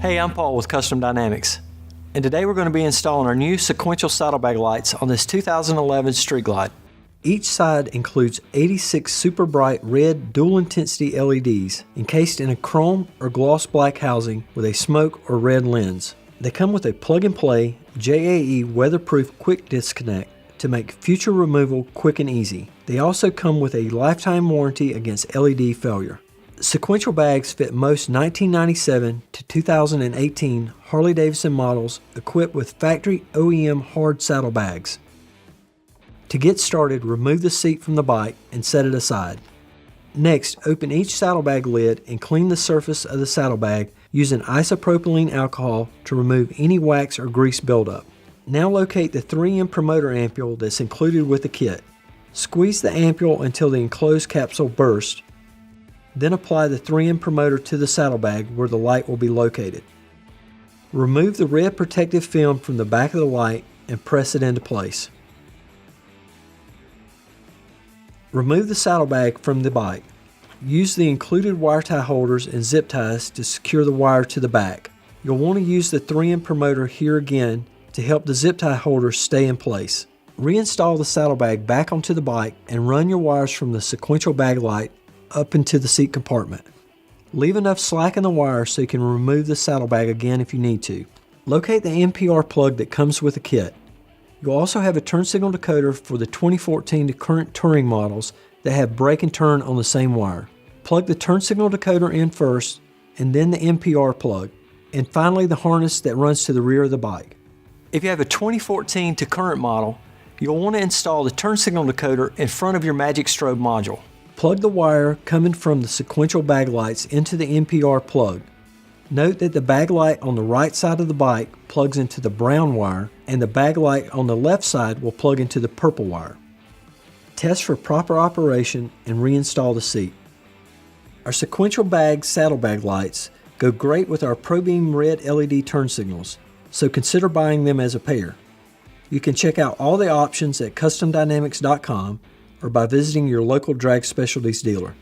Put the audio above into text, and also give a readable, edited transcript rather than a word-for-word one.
Hey, I'm Paul with Custom Dynamics, and today we're going to be installing our new sequential saddlebag lights on this 2011 Street Glide. Each side includes 86 super bright red dual intensity LEDs encased in a chrome or gloss black housing with a smoke or red lens. They come with a plug-and-play JAE weatherproof quick disconnect to make future removal quick and easy. They also come with a lifetime warranty against LED failure. Sequential bags fit most 1997 to 2018 Harley-Davidson models equipped with factory OEM hard saddlebags. To get started, remove the seat from the bike and set it aside. Next, open each saddlebag lid and clean the surface of the saddlebag using isopropylene alcohol to remove any wax or grease buildup. Now locate the 3M promoter ampule that's included with the kit. Squeeze the ampule until the enclosed capsule bursts. Then apply the 3M promoter to the saddlebag where the light will be located. Remove the red protective film from the back of the light and press it into place. Remove the saddlebag from the bike. Use the included wire tie holders and zip ties to secure the wire to the back. You'll want to use the 3M promoter here again to help the zip tie holders stay in place. Reinstall the saddlebag back onto the bike and run your wires from the sequential bag light up into the seat compartment. Leave enough slack in the wire so you can remove the saddlebag again if you need to. Locate the NPR plug that comes with the kit. You'll also have a turn signal decoder for the 2014 to current touring models that have brake and turn on the same wire. Plug the turn signal decoder in first and then the NPR plug, and finally the harness that runs to the rear of the bike. If you have a 2014 to current model, you'll want to install the turn signal decoder in front of your Magic Strobe module. Plug the wire coming from the sequential bag lights into the NPR plug. Note that the bag light on the right side of the bike plugs into the brown wire and the bag light on the left side will plug into the purple wire. Test for proper operation and reinstall the seat. Our Sequential BAGZ Saddlebag lights go great with our ProBeam red LED turn signals, so consider buying them as a pair. You can check out all the options at CustomDynamics.com or by visiting your local drag specialties dealer.